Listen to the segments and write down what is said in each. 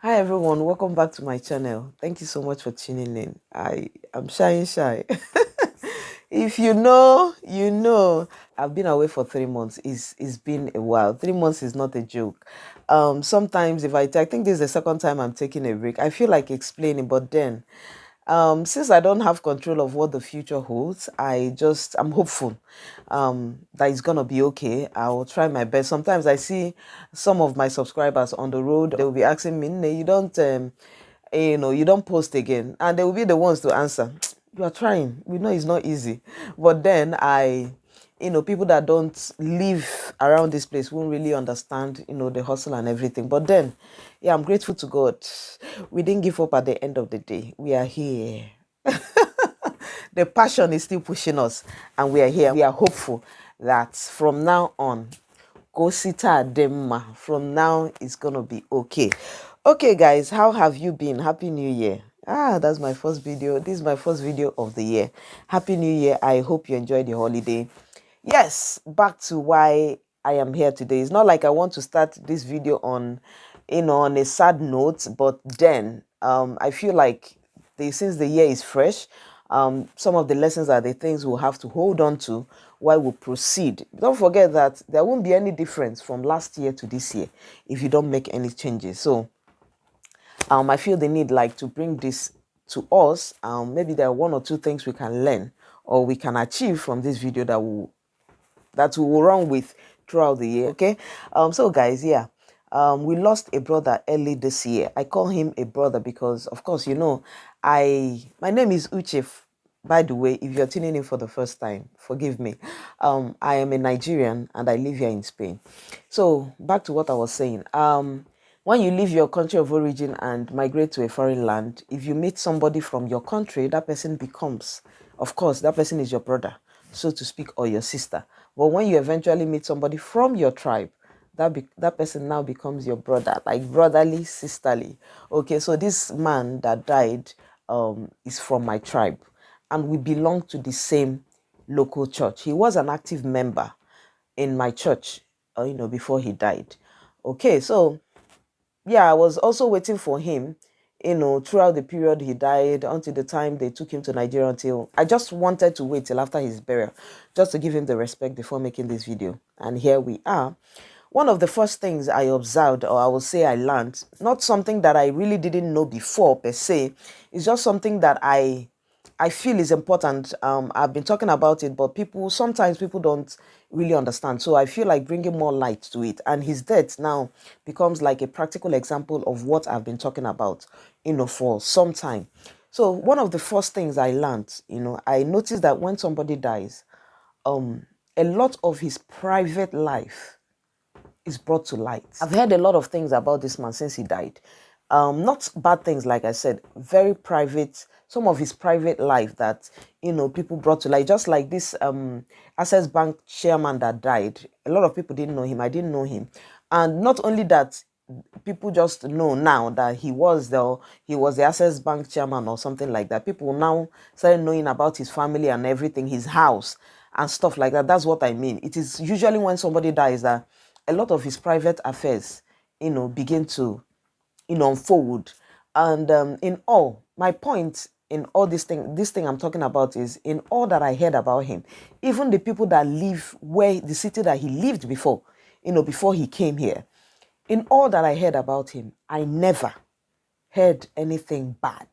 Hi everyone, welcome back to my channel. Thank you so much for tuning in. I am shy. If you know, you know. I've been away for 3 months. It's been a while. 3 months is not a joke. Sometimes if I think this is the second time I'm taking a break, I feel like explaining, but then since I don't have control of what the future holds, I'm hopeful that it's gonna be okay. I will try my best. Sometimes I see some of my subscribers on the road, they will be asking me, "Nne, you don't you don't post again," and they will be the ones to answer. You are trying. We know it's not easy, but then people that don't live around this place won't really understand, the hustle and everything. But then, yeah, I'm grateful to God. We didn't give up at the end of the day. We are here. The passion is still pushing us, and we are here. We are hopeful that from now on, go sita demma. From now, it's gonna be okay. Okay, guys, how have you been? Happy New Year. That's my first video. This is my first video of the year. Happy New Year. I hope you enjoyed the holiday. Yes, back to why I am here today. It's not like I want to start this video on, on a sad note, but then I feel like since the year is fresh, some of the lessons are the things we'll have to hold on to while we proceed. Don't forget that there won't be any difference from last year to this year if you don't make any changes. So I feel the need like to bring this to us. Maybe there are one or two things we can learn or we can achieve from this video that we will run with throughout the year. Okay. So guys, yeah. We lost a brother early this year. I call him a brother because, of course, my name is Uche. By the way, if you're tuning in for the first time, forgive me. I am a Nigerian and I live here in Spain. So back to what I was saying. When you leave your country of origin and migrate to a foreign land, if you meet somebody from your country, that person becomes, of course, that person is your brother, so to speak, or your sister. But when you eventually meet somebody from your tribe, that person now becomes your brother, like brotherly, sisterly. Okay, so this man that died is from my tribe, and we belong to the same local church. He was an active member in my church, before he died. Okay, so yeah, I was also waiting for him, throughout the period he died until the time they took him to Nigeria. Until I just wanted to wait till after his burial, just to give him the respect before making this video. And here we are. One of the first things I observed, or I will say I learned, not something that I really didn't know before per se, it's just something that I feel is important. I've been talking about it, but sometimes people don't really understand. So I feel like bringing more light to it. And his death now becomes like a practical example of what I've been talking about, for some time. So one of the first things I learned, I noticed that when somebody dies, a lot of his private life is brought to light. I've heard a lot of things about this man since he died. Not bad things, like I said, very private, some of his private life that, people brought to light. Just like this Access Bank chairman that died. A lot of people didn't know him. I didn't know him. And not only that, people just know now that he was the Access Bank chairman or something like that. People now started knowing about his family and everything, his house and stuff like that. That's what I mean. It is usually when somebody dies that a lot of his private affairs, begin to, unfold. And in all, my point in all this thing I'm talking about is in all that I heard about him, even the people that live where the city that he lived before, before he came here, in all that I heard about him, I never heard anything bad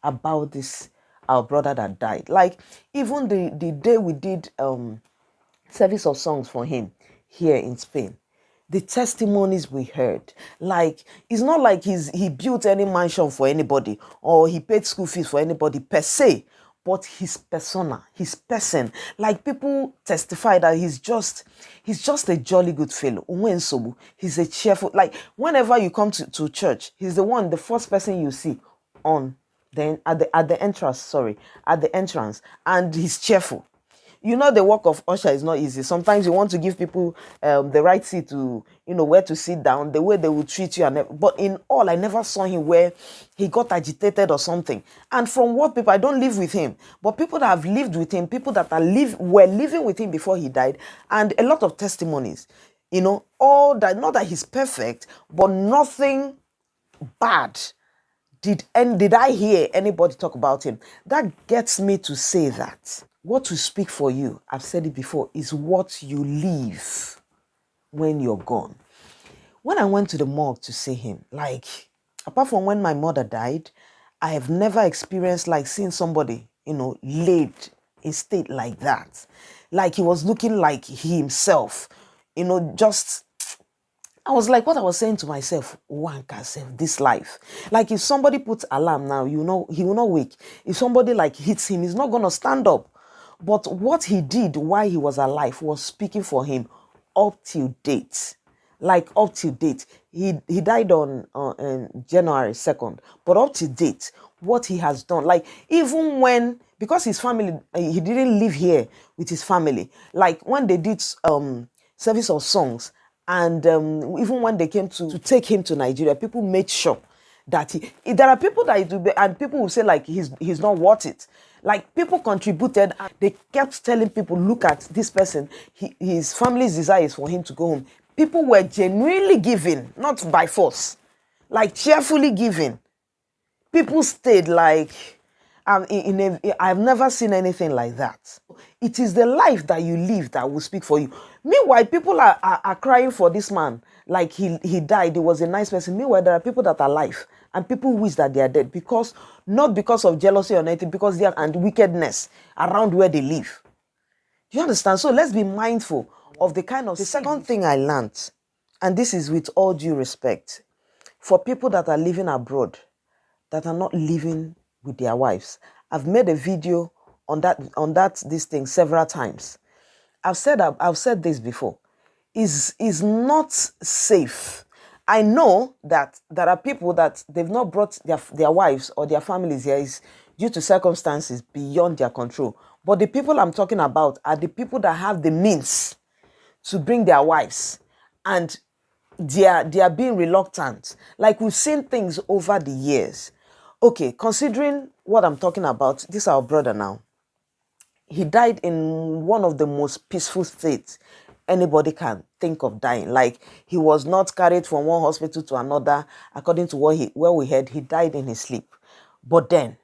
about this our brother that died. Like even the day we did service of songs for him here in Spain, the testimonies we heard, like it's not like he built any mansion for anybody or he paid school fees for anybody per se, but his persona, his person, like people testify that he's just a jolly good fellow. He's a cheerful, like whenever you come to church, he's the first person you see on then at the entrance, and he's cheerful. The work of usher is not easy. Sometimes you want to give people the right seat to, where to sit down, the way they will treat you. But in all, I never saw him where he got agitated or something. And from what people, I don't live with him, but people that have lived with him, people that were living with him before he died, and a lot of testimonies, all that, not that he's perfect, but nothing bad did I hear anybody talk about him. That gets me to say that what will speak for you, I've said it before, is what you leave when you're gone. When I went to the morgue to see him, like, apart from when my mother died, I have never experienced like seeing somebody, laid in state like that. Like he was looking like he himself, just, I was like, what I was saying to myself, one can save this life. Like if somebody puts alarm now, he will not wake. If somebody like hits him, he's not going to stand up. But what he did while he was alive was speaking for him up till date. Like up to date. He died on January 2nd. But up to date, what he has done, like even when, because his family, he didn't live here with his family. Like when they did service of songs, and even when they came to take him to Nigeria, people made sure that there are people that and people will say like he's not worth it. Like people contributed and they kept telling people, look at this person, his family's desire is for him to go home. People were genuinely giving, not by force, like cheerfully giving. People stayed like, I've never seen anything like that. It is the life that you live that will speak for you. Meanwhile, people are crying for this man. Like he died, he was a nice person. Meanwhile, there are people that are alive and people wish that they are dead, because not because of jealousy or anything, because they are and wickedness around where they live. Do you understand? So let's be mindful of the kind of. The second thing I learned, and this is with all due respect, for people that are living abroad, that are not living with their wives. I've made a video on this thing several times. I've said this before. Is not safe. I know that there are people that they've not brought their wives or their families here is due to circumstances beyond their control. But the people I'm talking about are the people that have the means to bring their wives, and they are being reluctant. Like we've seen things over the years. Okay, considering what I'm talking about, this is our brother now. He died in one of the most peaceful states anybody can think of dying. Like he was not carried from one hospital to another. According to where we heard, he died in his sleep. But then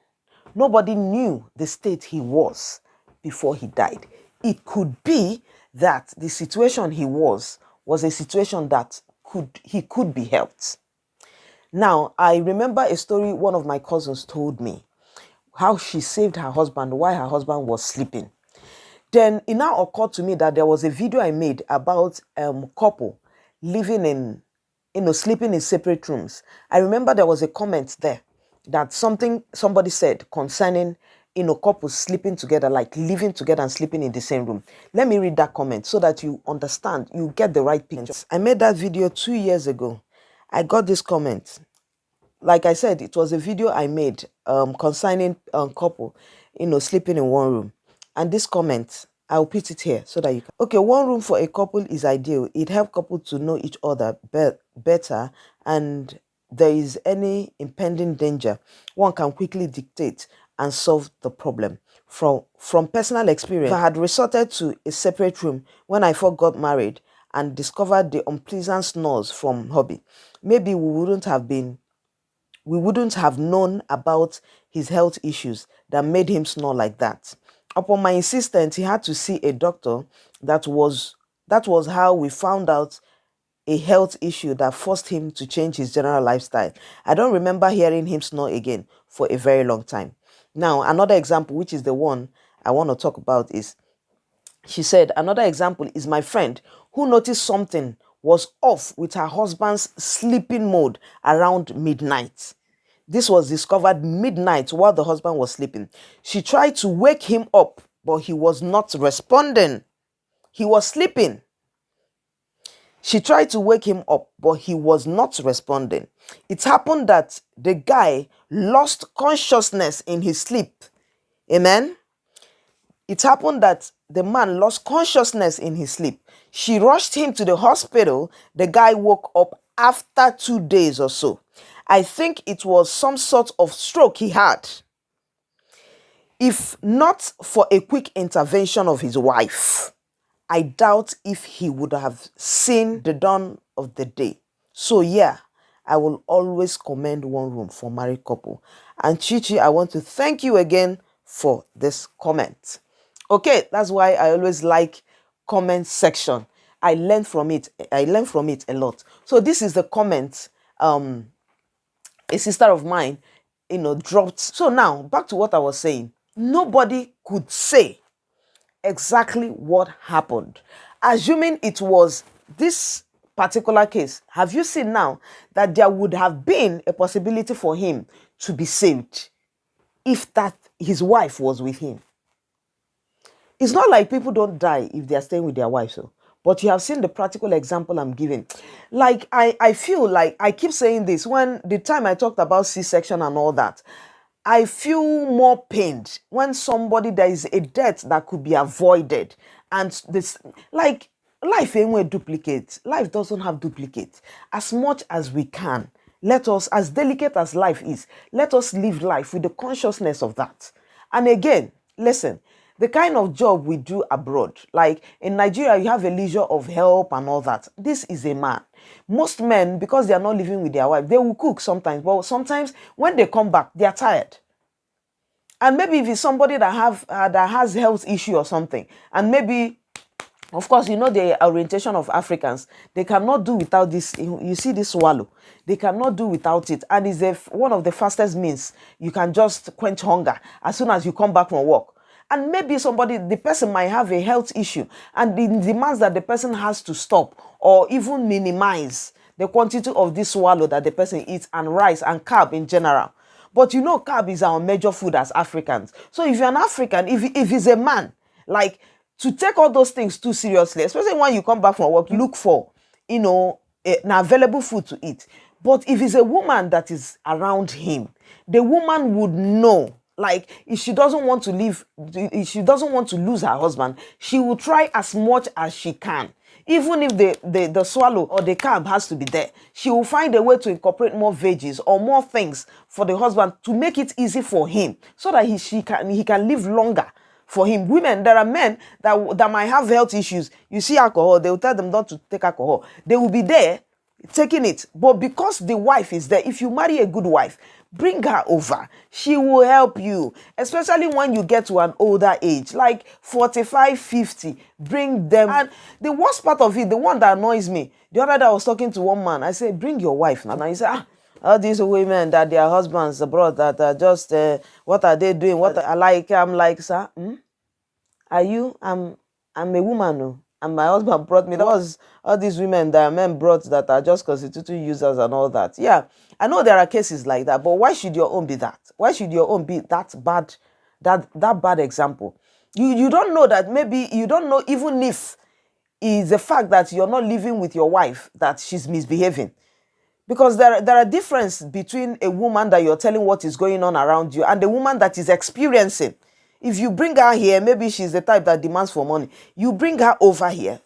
nobody knew the state he was before he died. It could be that the situation he was a situation that he could be helped. Now, I remember a story one of my cousins told me, how she saved her husband while her husband was sleeping. Then it now occurred to me that there was a video I made about couple living in, sleeping in separate rooms. I remember there was a comment there that somebody said concerning, couples sleeping together, like living together and sleeping in the same room. Let me read that comment so that you understand, you get the right picture. I made that video 2 years ago. I got this comment. Like I said, it was a video I made concerning couple, sleeping in one room. And this comment, I'll put it here so that you can. Okay, one room for a couple is ideal. It helps couples to know each other better, and there is any impending danger, one can quickly dictate and solve the problem. From personal experience, if I had resorted to a separate room when I first got married and discovered the unpleasant snores from hubby, maybe we wouldn't have known about his health issues that made him snore like that. Upon my insistence, he had to see a doctor. That was how we found out a health issue that forced him to change his general lifestyle. I don't remember hearing him snore again for a very long time. Now, another example, which is the one I want to talk about, is she said, another example is my friend who noticed something was off with her husband's sleeping mode around midnight. This was discovered midnight while the husband was sleeping. She tried to wake him up, but he was not responding. He was sleeping. She tried to wake him up, but he was not responding. It happened that the guy lost consciousness in his sleep. Amen? It happened that the man lost consciousness in his sleep. She rushed him to the hospital. The guy woke up after 2 days or so. I think it was some sort of stroke he had. If not for a quick intervention of his wife, I doubt if he would have seen the dawn of the day. So yeah, I will always commend one room for married couple. And Chichi, I want to thank you again for this comment. Okay, that's why I always like comment section. I learn from it. I learn from it a lot. So this is the comment a sister of mine, dropped. So now back to what I was saying. Nobody could say exactly what happened. Assuming it was this particular case, have you seen now that there would have been a possibility for him to be saved if that his wife was with him? It's not like people don't die if they are staying with their wives. So. But you have seen the practical example I'm giving. Like, I feel like I keep saying this when the time I talked about C-section and all that. I feel more pained when somebody, there is a death that could be avoided. And this, like, life ain't duplicate. Life doesn't have duplicate. As much as we can, let us, as delicate as life is, let us live life with the consciousness of that. And again, listen, the kind of job we do abroad, like in Nigeria, you have a leisure of help and all that. This is a man. Most men, because they are not living with their wife, they will cook sometimes, but sometimes when they come back, they are tired. And maybe if it's somebody that has health issue or something, and maybe, of course, you know the orientation of Africans, they cannot do without this. You see this swallow, they cannot do without it, and it's one of the fastest means you can just quench hunger as soon as you come back from work. And maybe the person might have a health issue, and it demands that the person has to stop or even minimize the quantity of this swallow that the person eats, and rice and carb in general. But you know, carb is our major food as Africans. So if you're an African, if he's a man, like, to take all those things too seriously, especially when you come back from work, you look for, an available food to eat. But if it's a woman that is around him, the woman would know. Like, if she doesn't want to lose her husband, she will try as much as she can. Even if the swallow or the carb has to be there, she will find a way to incorporate more veggies or more things for the husband to make it easy for him, so that he can live longer for him. Women, there are men that might have health issues. You see alcohol, they will tell them not to take alcohol. They will be there taking it. But because the wife is there, if you marry a good wife, bring her over. She will help you, especially when you get to an older age, like 45, 50. Bring them. And the worst part of it, the one that annoys me, the other day I was talking to one man. I said, bring your wife now. And he said, all these women that their husbands abroad that are just, what are they doing? What I like, I'm like, sir, are you? I'm a woman, no. And my husband brought me. That was all these women that men brought that are just constituting users and all that. Yeah, I know there are cases like that, but why should your own be that? Why should your own be that bad, that bad example? You don't know that, maybe you don't know even if it's the fact that you're not living with your wife that she's misbehaving. Because there are difference between a woman that you're telling what is going on around you and the woman that is experiencing. If you bring her here, maybe she's the type that demands for money. You bring her over here,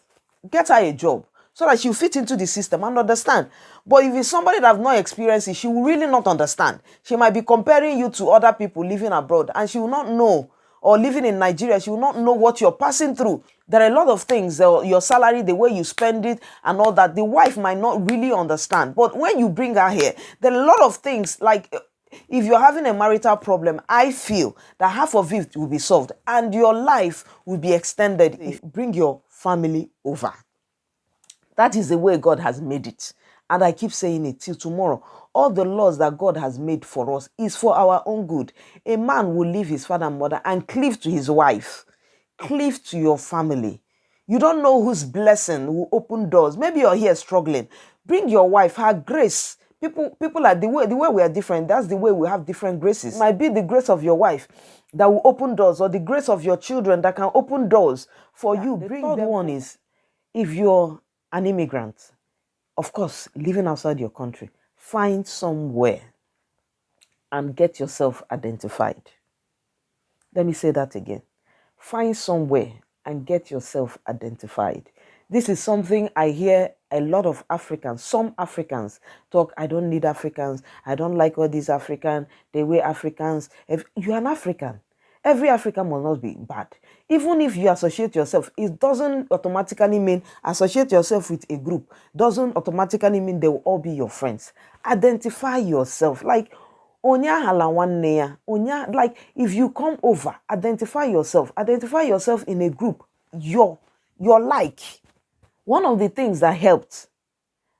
get her a job so that she'll fit into the system and understand. But if it's somebody that have not experienced it, she will really not understand. She might be comparing you to other people living abroad, and she will not know, or living in Nigeria, she will not know what you're passing through. There are a lot of things, your salary, the way you spend it and all that, the wife might not really understand. But when you bring her here, there are a lot of things, like, if you're having a marital problem, I feel that half of it will be solved and your life will be extended if you bring your family over. That is the way God has made it. And I keep saying it till tomorrow. All the laws that God has made for us is for our own good. A man will leave his father and mother and cleave to his wife. Cleave to your family. You don't know whose blessing will open doors. Maybe you're here struggling. Bring your wife, her grace. People are the way we are different. That's the way we have different graces. It might be the grace of your wife that will open doors, or the grace of your children that can open doors for you. The third one is, if you're an immigrant, of course, living outside your country, find somewhere and get yourself identified. Let me say that again. Find somewhere and get yourself identified. This is something I hear a lot of Africans, some Africans talk, I don't need Africans, I don't like all these Africans, the way Africans, if you're an African, Every African must not be bad. Even if you associate yourself, it doesn't automatically mean associate yourself with a group. Doesn't automatically mean they will all be your friends. Identify yourself. Like, onya hala nwanne ya, onya, like, if you come over, identify yourself. Identify yourself in a group. You're like. One of the things that helped,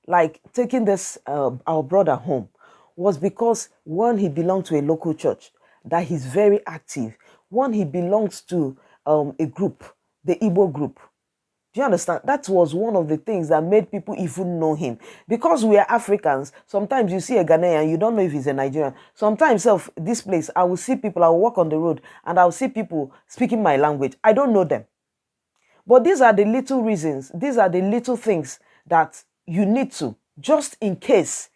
like taking this our brother home, was because one, he belonged to a local church that he's very active. One, he belongs to a group, the Igbo group. Do you understand? That was one of the things that made people even know him. Because we are Africans, sometimes you see a Ghanaian, you don't know if he's a Nigerian. Sometimes, this place, I will see people, I will walk on the road, and I will see people speaking my language. I don't know them. But these are the little reasons, these are the little things that you need to, just in case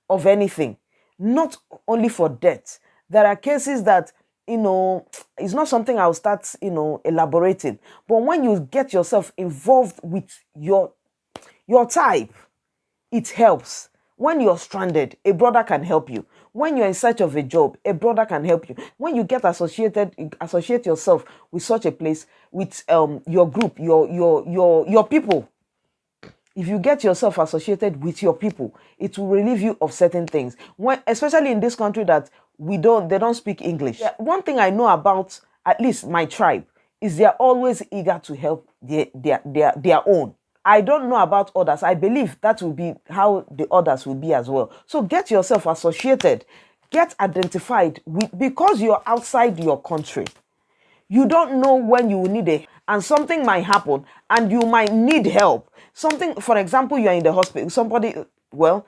of anything, not only for death. There are cases that, it's not something I'll start, elaborating. But when you get yourself involved with your type, it helps. When you're stranded, a brother can help you. When you're in search of a job, a brother can help you. When you get associate yourself with such a place, with your group, your people. If you get yourself associated with your people, it will relieve you of certain things. When, especially in this country that they don't speak English. Yeah, one thing I know about, at least my tribe, is they're always eager to help their own. I don't know about others. I believe that will be how the others will be as well. So get yourself associated, get identified with, because you're outside your country. You don't know when you will need it, and something might happen and you might need help. Something, for example, you're in the hospital, somebody, well,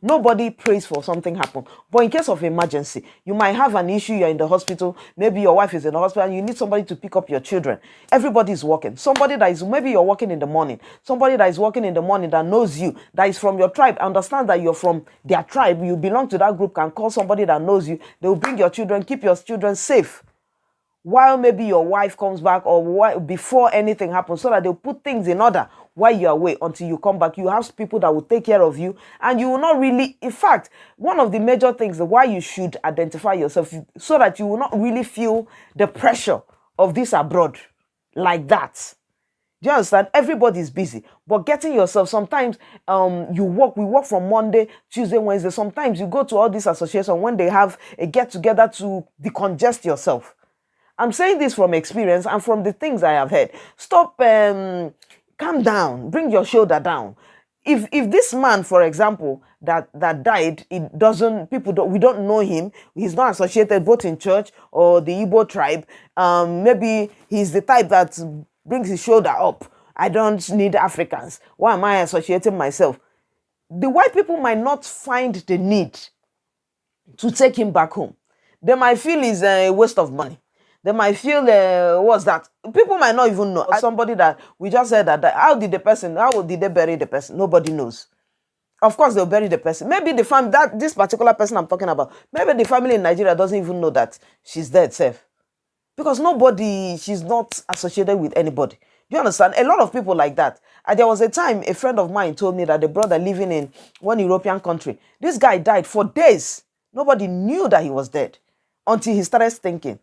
nobody prays for something happen. But in case of emergency, you might have an issue, you're in the hospital, maybe your wife is in the hospital and you need somebody to pick up your children. Everybody is working. Somebody that is, maybe you're working in the morning, somebody that is working in the morning that knows you, that is from your tribe, understand that you're from their tribe, you belong to that group, can call somebody that knows you, they will bring your children, keep your children safe, while maybe your wife comes back, or before anything happens, so that they'll put things in order while you're away until you come back. You have people that will take care of you, and you will not really, in fact, one of the major things why you should identify yourself, so that you will not really feel the pressure of this abroad like that. Do you understand? Everybody's busy, but getting yourself, sometimes we work from Monday, Tuesday, Wednesday. Sometimes you go to all these associations when they have a get together to decongest yourself. I'm saying this from experience and from the things I have heard. Stop, calm down, bring your shoulder down. If this man, for example, that died, we don't know him, he's not associated both in church or the Igbo tribe, maybe he's the type that brings his shoulder up. I don't need Africans. Why am I associating myself? The white people might not find the need to take him back home. They might feel it's a waste of money. They might feel, what's that? People might not even know. Somebody that we just said that how did they bury the person? Nobody knows. Of course, they'll bury the person. Maybe the family, this particular person I'm talking about, maybe the family in Nigeria doesn't even know that she's dead, safe. Because she's not associated with anybody. Do you understand? A lot of people like that. And there was a time a friend of mine told me that the brother living in one European country, this guy died for days. Nobody knew that he was dead until he started thinking.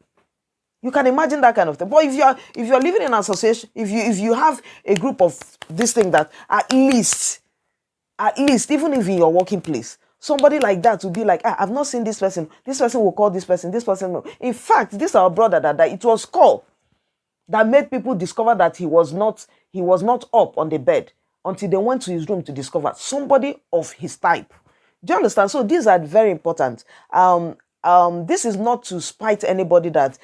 You can imagine that kind of thing. But if you're living in an association, if you have a group of this thing, that at least, even if in your working place, somebody like that will be like, I've not seen this person. This person will call this person. This person will. In fact, this our brother that died, it was call that made people discover that he was not up on the bed until they went to his room to discover somebody of his type. Do you understand? So these are very important. This is not to spite anybody that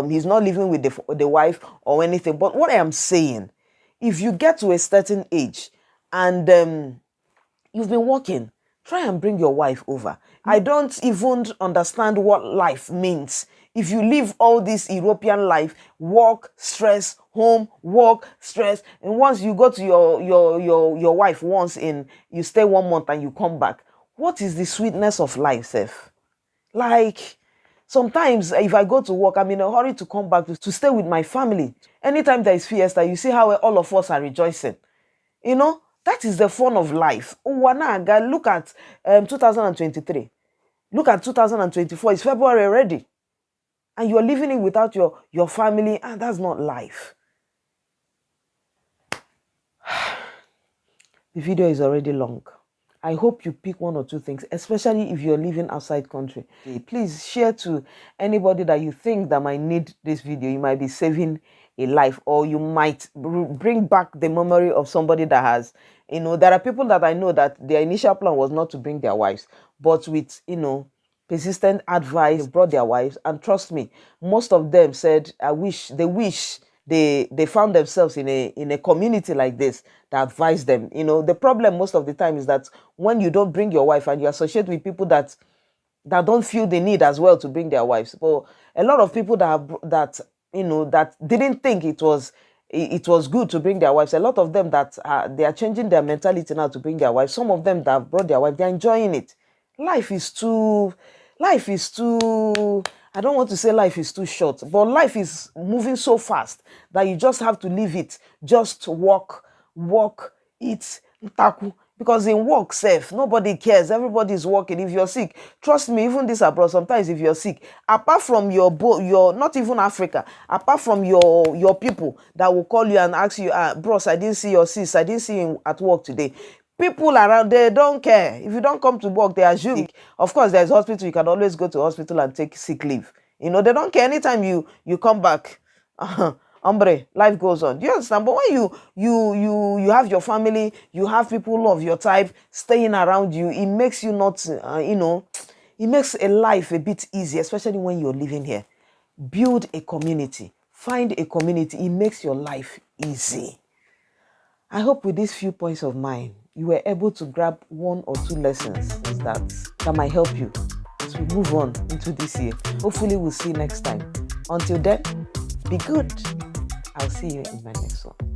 he's not living with the wife or anything. But what I am saying, if you get to a certain age and you've been working, try and bring your wife over. I don't even understand what life means. If you live all this European life, work, stress, home, work, stress, and once you go to your wife you stay 1 month and you come back. What is the sweetness of life, Seth? Like, sometimes if I go to work, I'm in a hurry to come back to stay with my family. Anytime there is fiesta, you see how all of us are rejoicing. That is the fun of life. Look at 2023. Look at 2024. It's February already. and you're living it without your family, and that's not life. The video is already long. I hope you pick one or two things, especially if you're living outside country. Please share to anybody that you think that might need this video. You might be saving a life, or you might bring back the memory of somebody that has, there are people that I know that their initial plan was not to bring their wives, but with, persistent advice, brought their wives. And trust me, most of them said, they wish they found themselves in a community like this that advised them. The problem most of the time is that when you don't bring your wife and you associate with people that don't feel the need as well to bring their wives. But a lot of people that didn't think it was good to bring their wives. A lot of them that they are changing their mentality now to bring their wives. Some of them that have brought their wife, they're enjoying it. Life is too, I don't want to say life is too short, but life is moving so fast that you just have to live it. Just walk, eat, taku. Because in work, safe, nobody cares. Everybody's working. If you're sick, trust me, even this abroad, sometimes if you're sick, apart from your not even Africa, apart from your people that will call you and ask you, bros, I didn't see your sis, I didn't see you at work today. People around there don't care. If you don't come to work, they assume. Of course, there's hospital. You can always go to hospital and take sick leave. They don't care. Anytime you come back, hombre, life goes on. Do you understand? But when you have your family, you have people of your type staying around you, it makes you not, it makes a life a bit easier, especially when you're living here. Build a community. Find a community. It makes your life easy. I hope with these few points of mine, you were able to grab one or two lessons that might help you as we move on into this year. Hopefully, we'll see you next time. Until then, be good. I'll see you in my next one.